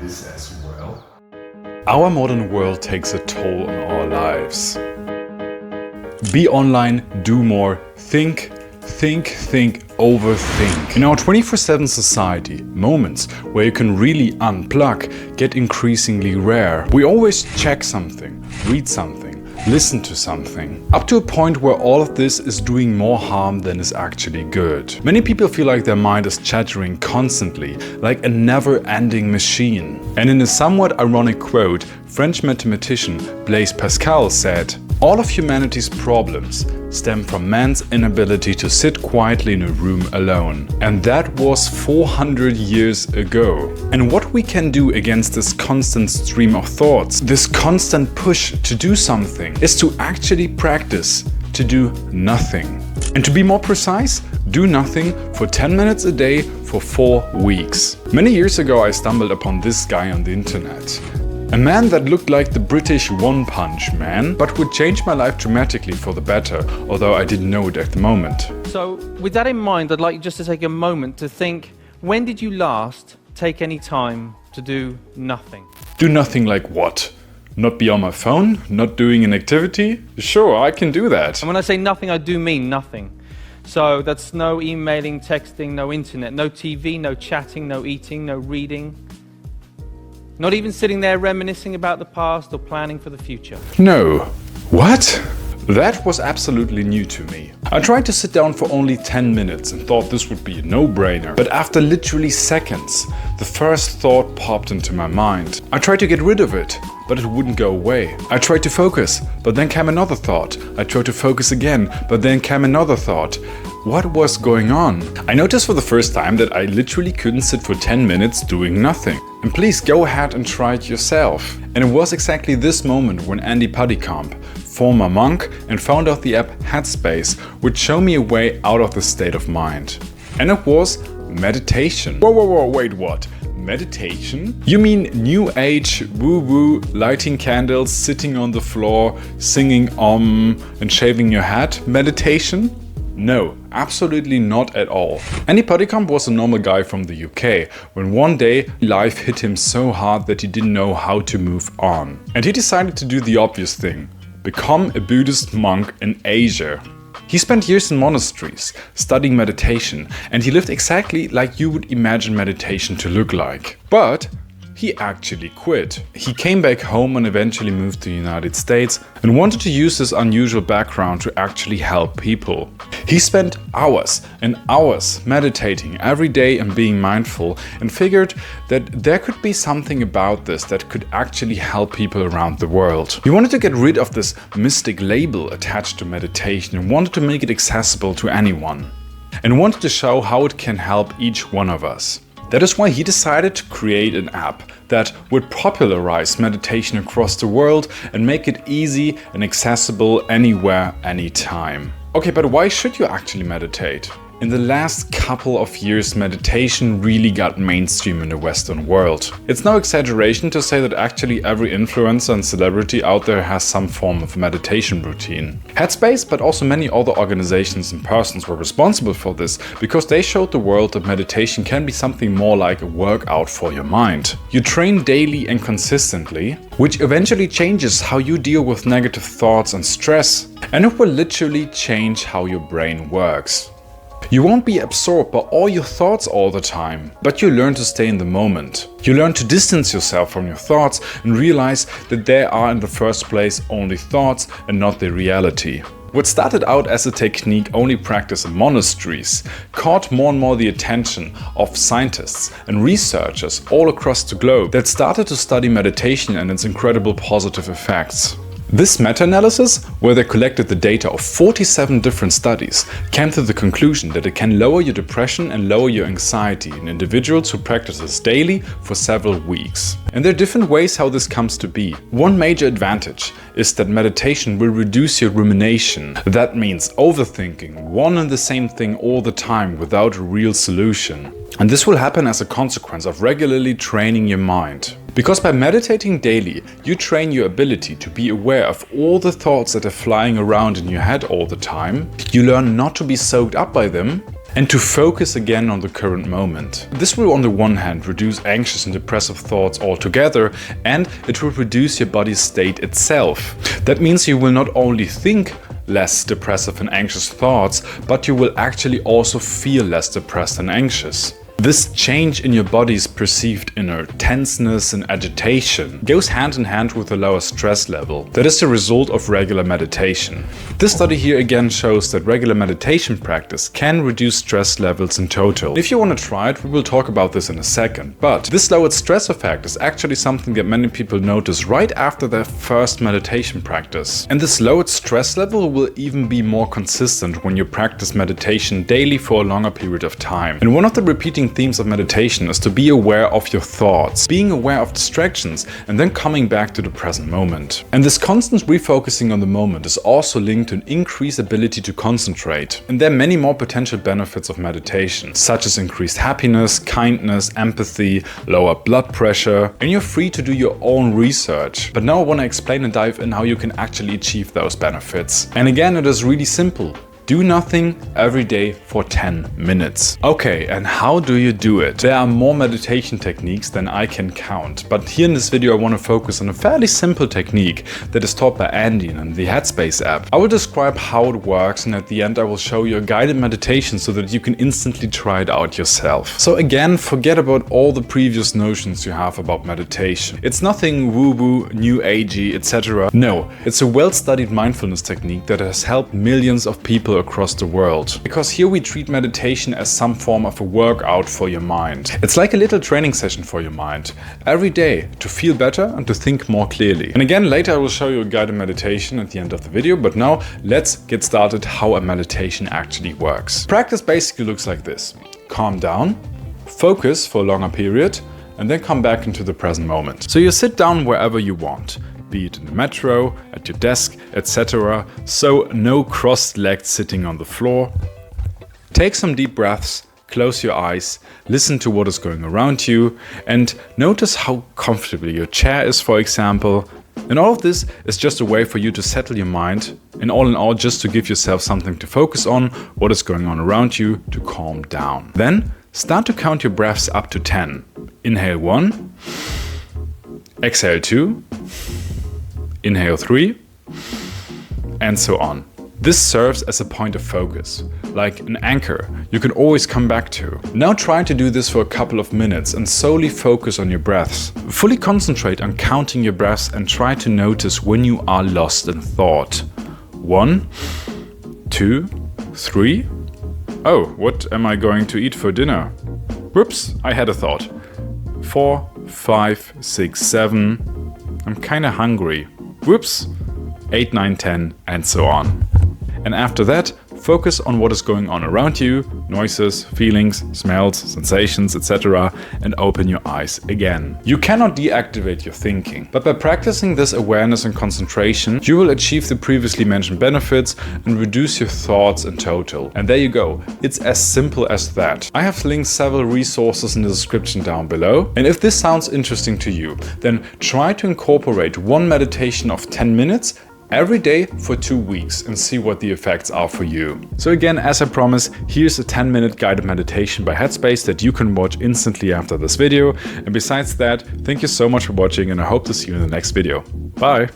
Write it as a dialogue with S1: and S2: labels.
S1: this as well.
S2: Our modern world takes a toll on our lives. Be online, do more, think, overthink. In our 24/7 society, moments where you can really unplug get increasingly rare. We always check something, read something, listen to something, up to a point where all of this is doing more harm than is actually good. Many people feel like their mind is chattering constantly, like a never-ending machine. And in a somewhat ironic quote, French mathematician Blaise Pascal said, "All of humanity's problems stem from man's inability to sit quietly in a room alone." And that was 400 years ago. And what we can do against this constant stream of thoughts, this constant push to do something, is to actually practice to do nothing. And to be more precise, do nothing for 10 minutes a day for 4 weeks. Many years ago I stumbled upon this guy on the internet. A man that looked like the British One Punch Man, but would change my life dramatically for the better, although I didn't know it at the moment.
S3: So with that in mind, I'd like you just to take a moment to think, when did you last take any time to do nothing?
S2: Do nothing like what? Not be on my phone? Not doing an activity? Sure, I can do that.
S3: And when I say nothing, I do mean nothing. So that's no emailing, texting, no internet, no TV, no chatting, no eating, no reading. Not even sitting there reminiscing about the past or planning for the future.
S2: No. What? That was absolutely new to me. I tried to sit down for only 10 minutes and thought this would be a no-brainer. But after literally seconds, the first thought popped into my mind. I tried to get rid of it, but it wouldn't go away. I tried to focus, but then came another thought. I tried to focus again, but then came another thought. What was going on? I noticed for the first time that I literally couldn't sit for 10 minutes doing nothing. And please go ahead and try it yourself. And it was exactly this moment when Andy Puddicombe, former monk and founder of the app Headspace, would show me a way out of this state of mind. And it was meditation. Whoa, wait, what? Meditation? You mean new age, woo-woo, lighting candles, sitting on the floor, singing and shaving your head meditation? No, absolutely not at all. Andy Puddicombe was a normal guy from the UK when one day life hit him so hard that he didn't know how to move on. And he decided to do the obvious thing, become a Buddhist monk in Asia. He spent years in monasteries, studying meditation, and he lived exactly like you would imagine meditation to look like. But he actually quit. He came back home and eventually moved to the United States and wanted to use his unusual background to actually help people. He spent hours and hours meditating every day and being mindful, and figured that there could be something about this that could actually help people around the world. He wanted to get rid of this mystic label attached to meditation and wanted to make it accessible to anyone, and wanted to show how it can help each one of us. That is why he decided to create an app that would popularize meditation across the world and make it easy and accessible anywhere, anytime. Okay, but why should you actually meditate? In the last couple of years, meditation really got mainstream in the Western world. It's no exaggeration to say that actually every influencer and celebrity out there has some form of meditation routine. Headspace, but also many other organizations and persons were responsible for this, because they showed the world that meditation can be something more like a workout for your mind. You train daily and consistently, which eventually changes how you deal with negative thoughts and stress, and it will literally change how your brain works. You won't be absorbed by all your thoughts all the time, but you learn to stay in the moment. You learn to distance yourself from your thoughts and realize that they are in the first place only thoughts and not the reality. What started out as a technique only practiced in monasteries caught more and more the attention of scientists and researchers all across the globe that started to study meditation and its incredible positive effects. This meta-analysis, where they collected the data of 47 different studies, came to the conclusion that it can lower your depression and lower your anxiety in individuals who practice this daily for several weeks. And there are different ways how this comes to be. One major advantage is that meditation will reduce your rumination. That means overthinking one and the same thing all the time without a real solution. And this will happen as a consequence of regularly training your mind. Because by meditating daily, you train your ability to be aware of all the thoughts that are flying around in your head all the time. You learn not to be soaked up by them, and to focus again on the current moment. This will on the one hand reduce anxious and depressive thoughts altogether, and it will reduce your body's state itself. That means you will not only think less depressive and anxious thoughts, but you will actually also feel less depressed and anxious. This change in your body's perceived inner tenseness and agitation goes hand in hand with a lower stress level that is the result of regular meditation. This study here again shows that regular meditation practice can reduce stress levels in total. If you want to try it, we will talk about this in a second. But this lowered stress effect is actually something that many people notice right after their first meditation practice. And this lowered stress level will even be more consistent when you practice meditation daily for a longer period of time. And one of the repeating themes of meditation is to be aware of your thoughts, being aware of distractions, and then coming back to the present moment. And this constant refocusing on the moment is also linked to an increased ability to concentrate. And there are many more potential benefits of meditation, such as increased happiness, kindness, empathy, lower blood pressure, and you're free to do your own research. But now I want to explain and dive in how you can actually achieve those benefits. And again, it is really simple. Do nothing every day for 10 minutes. Okay, and how do you do it? There are more meditation techniques than I can count, but here in this video I want to focus on a fairly simple technique that is taught by Andy in the Headspace app. I will describe how it works, and at the end I will show you a guided meditation so that you can instantly try it out yourself. So again, forget about all the previous notions you have about meditation. It's nothing woo-woo, new agey, etc. No, it's a well-studied mindfulness technique that has helped millions of people across the world. Because here we treat meditation as some form of a workout for your mind. It's like a little training session for your mind every day to feel better and to think more clearly. And again, later I will show you a guided meditation at the end of the video, but now let's get started how a meditation actually works. Practice basically looks like this. Calm down, focus for a longer period, and then come back into the present moment. So you sit down wherever you want, be it in the metro, at your desk, etc. So no crossed-legged sitting on the floor. Take some deep breaths, close your eyes, listen to what is going around you, and notice how comfortable your chair is, for example. And all of this is just a way for you to settle your mind, and all in all just to give yourself something to focus on, what is going on around you, to calm down. Then start to count your breaths up to 10. Inhale 1, exhale 2, inhale 3, and so on. This serves as a point of focus, like an anchor you can always come back to. Now try to do this for a couple of minutes and solely focus on your breaths. Fully concentrate on counting your breaths and try to notice when you are lost in thought. 1, 2, 3. Oh, what am I going to eat for dinner? Whoops, I had a thought. 4, 5, 6, 7. I'm kinda hungry. Whoops, 8, 9, 10, and so on. And after that, focus on what is going on around you, noises, feelings, smells, sensations, etc., and open your eyes again. You cannot deactivate your thinking, but by practicing this awareness and concentration, you will achieve the previously mentioned benefits and reduce your thoughts in total. And there you go. It's as simple as that. I have linked several resources in the description down below. And if this sounds interesting to you, then try to incorporate one meditation of 10 minutes every day for 2 weeks and see what the effects are for you. So again, as I promised, here's a 10-minute guided meditation by Headspace that you can watch instantly after this video. And besides that, thank you so much for watching, and I hope to see you in the next video. Bye!